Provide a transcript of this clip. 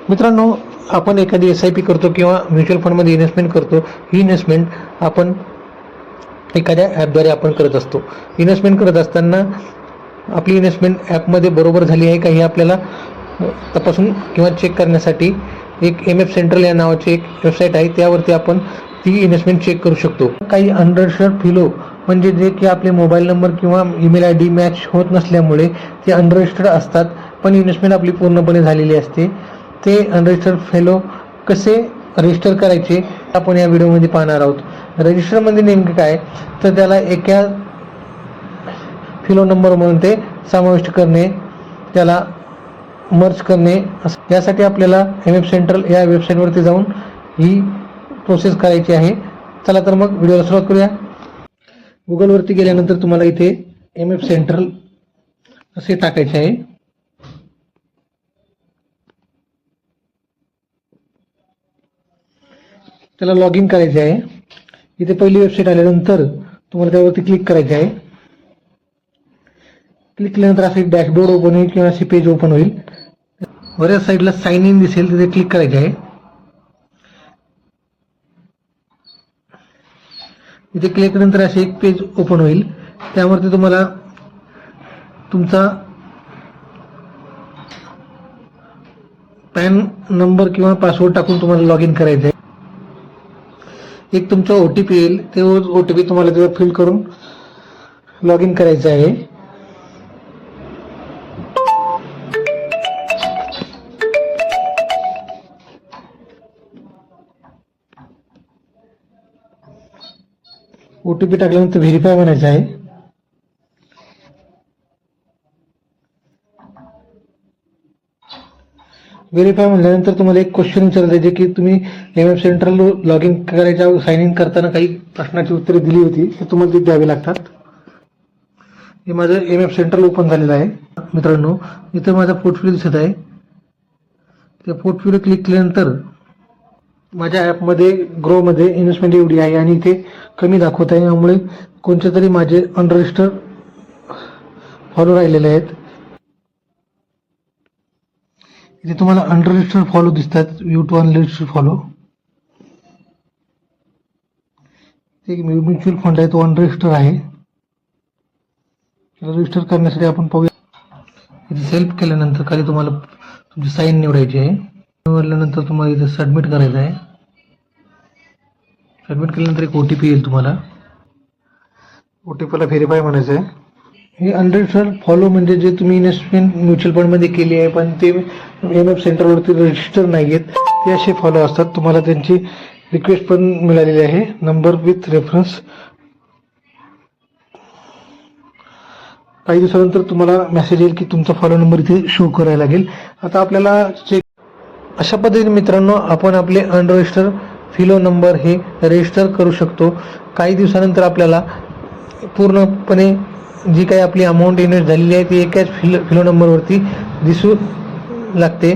मित्रांनो, आपण एखादी SIP करतो किंवा म्युच्युअल फंडमध्ये इन्व्हेस्टमेंट करतो. ही इन्व्हेस्टमेंट आपण एखाद्या ॲपद्वारे आपण करत असतो. इन्व्हेस्टमेंट करत असताना आपली इन्व्हेस्टमेंट ॲपमध्ये बरोबर झाली आहे का हे आपल्याला तपासून किंवा चेक करण्यासाठी एक MF सेंट्रल या नावाची एक वेबसाईट आहे, त्यावरती आपण ती इन्व्हेस्टमेंट चेक करू शकतो. काही अनरजिस्टर्ड फिलो म्हणजे जे की आपले मोबाईल नंबर किंवा ईमेल ID मॅच होत नसल्यामुळे ते अनरजिस्टर्ड असतात, पण इन्व्हेस्टमेंट आपली पूर्णपणे झालेली असते. ते अनरजिस्टर्ड फेलो कसे रजिस्टर करायचे आपण या व्हिडिओमध्ये पाहणार आहोत. रजिस्टरमध्ये नेमकं काय, तर त्याला एका फिलो नंबर म्हणून ते समाविष्ट करणे, त्याला मर्ज करणे, यासाठी आपल्याला MF सेंट्रल या वेबसाईटवरती जाऊन ही प्रोसेस करायची आहे. चला तर मग व्हिडिओला सुरुवात करूया. गुगलवरती गेल्यानंतर तुम्हाला इथे MF सेंट्रल असे टाकायचे आहे. त्याला लॉग इन करायचे आहे. इथे पहिली वेबसाईट आल्यानंतर तुम्हाला त्यावरती क्लिक करायचे आहे. क्लिक केल्यानंतर असे डॅशबोर्ड ओपन होईल किंवा अशी पेज ओपन होईल. वरच्या साईडला साइन इन दिसेल, तिथे क्लिक करायचे आहे. इथे क्लिक केल्यानंतर असे एक पेज ओपन होईल. त्यावरती तुम्हाला तुमचा पॅन नंबर किंवा पासवर्ड टाकून तुम्हाला लॉग इन करायचं आहे. एक तुमचा OTP येईल, ते OTP तुम्हाला तिथे फिल करून लॉग इन करायचं आहे. OTP टाकल्यानंतर व्हेरीफाय म्हणायचं आहे. व्हेरीफाय म्हणल्यानंतर तुम्हाला एक क्वेश्चन विचारते, जे की तुम्ही MF सेंट्रल लॉग इन करायच्या साइन इन करताना काही प्रश्नाची उत्तरे दिली होती, ते तुम्हाला ती द्यावी लागतात. हे माझं MF सेंट्रल ओपन झालेलं आहे. मित्रांनो, इथं माझा पोर्टफोलिओ दिसत आहे. त्या पोर्टफोलिओ क्लिक केल्यानंतर माझ्या ॲपमध्ये ग्रोमध्ये इन्व्हेस्टमेंट एवढी आहे आणि इथे कमी दाखवत आहे. यामुळे कोणते तरी माझे अनरजिस्टर्ड फॉलो राहिलेले आहेत. इथे तुम्हाला अनरजिस्टर्ड फॉलो दिसतात. View to unregistered folio. एक म्युच्युअल फंड आहे, तो अनरजिस्टर आहे. रजिस्टर करण्यासाठी आपण पाहूया. इथे सेल्फ केल्यानंतर खाली तुम्हाला तुमची साईन निवडायची आहे. निवडल्यानंतर तुम्हाला इथे सबमिट करायचं आहे. सबमिट केल्यानंतर एक OTP येईल तुम्हाला. OTPला व्हेरीफाय म्हणायचं आहे. हे अनरजिस्टर्ड फॉलो म्हणजे जे तुम्ही इन्व्हेस्टमेंट म्युच्युअल फंडमध्ये केली आहे, पण ते MF सेंटरवरती रजिस्टर नाही आहेत, ते असे फॉलो असतात. तुम्हाला त्यांची रिक्वेस्ट पण मिळालेली आहे, नंबर विथ रेफरन्स. काही दिवसानंतर तुम्हाला मेसेज येईल की तुमचा फॉलो नंबर इथे शो करायला लागेल. आता आपल्याला चेक अशा पद्धतीने मित्रांनो आपण आपले अनरजिस्टर्ड फिलो नंबर हे रजिस्टर करू शकतो. काही दिवसानंतर आपल्याला पूर्णपणे जी काही आपली अमाऊंट इन्व्हेस्ट झालेली आहे ती एकाच फिलो नंबरवरती दिसू लागते.